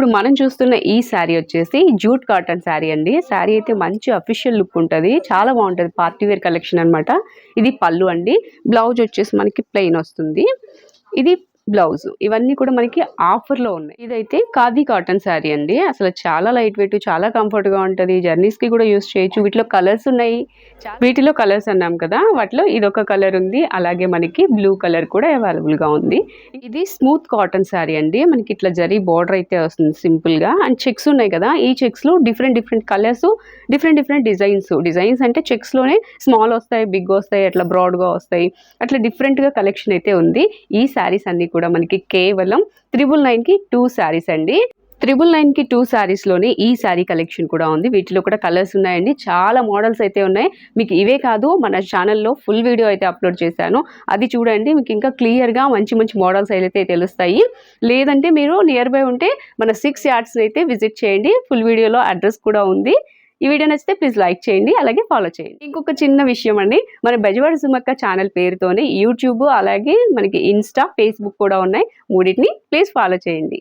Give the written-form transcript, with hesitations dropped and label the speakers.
Speaker 1: ఇప్పుడు మనం చూస్తున్న ఈ శారీ వచ్చేసి జూట్ కాటన్ శారీ అండి. శారీ అయితే మంచి అఫీషియల్ లుక్ ఉంటుంది, చాలా బాగుంటుంది, పార్టీ వేర్ కలెక్షన్ అన్నమాట. ఇది పళ్ళు అండి. బ్లౌజ్ వచ్చేసి మనకి ప్లెయిన్ వస్తుంది. ఇది బ్లౌజ్. ఇవన్నీ కూడా మనకి ఆఫర్లో ఉన్నాయి. ఇదైతే ఖాదీ కాటన్ శారీ అండి. అసలు చాలా లైట్ వెయిట్, చాలా కంఫర్ట్ గా ఉంటుంది. జర్నీస్ కి కూడా యూస్ చేయొచ్చు. వీటిలో కలర్స్ ఉన్నాయి. వీటిలో కలర్స్ అన్నాం కదా, వాటిలో ఇదొక కలర్ ఉంది, అలాగే మనకి బ్లూ కలర్ కూడా అవైలబుల్ గా ఉంది. ఇది స్మూత్ కాటన్ శారీ అండి. మనకి ఇట్లా జరీ బోర్డర్ అయితే వస్తుంది సింపుల్ గా. అండ్ చెక్స్ ఉన్నాయి కదా, ఈ చెక్స్ లో different different colours, different designs అంటే చెక్స్ లోనే స్మాల్ వస్తాయి, బిగ్ వస్తాయి, అట్లా బ్రాడ్ గా వస్తాయి, అట్లా డిఫరెంట్ గా కలెక్షన్ అయితే ఉంది. ఈ శారీస్ అన్ని కూడా మనకి కేవలం 999 కి 2 శారీస్ అండి. 999 కి 2 శారీస్ లోనే ఈ శారీ కలెక్షన్ కూడా ఉంది. వీటిలో కూడా కలర్స్ ఉన్నాయండి, చాలా మోడల్స్ అయితే ఉన్నాయి. మీకు ఇవే కాదు, మన ఛానల్లో ఫుల్ వీడియో అయితే అప్లోడ్ చేశాను, అది చూడండి. మీకు ఇంకా క్లియర్ గా మంచి మంచి మోడల్స్ అయితే తెలుస్తాయి. లేదంటే మీరు నియర్ బై ఉంటే మన 6 యార్డ్స్ అయితే విజిట్ చేయండి. ఫుల్ వీడియోలో అడ్రస్ కూడా ఉంది. ఈ వీడియో నచ్చితే ప్లీజ్ లైక్ చేయండి, అలాగే ఫాలో చేయండి. ఇంకొక చిన్న విషయం అండి, మన బెజవాడ సుమక్క ఛానల్ పేరుతోనే యూట్యూబ్, అలాగే మనకి ఇన్స్టా, ఫేస్బుక్ కూడా ఉన్నాయి. మూడింటిని ప్లీజ్ ఫాలో చేయండి.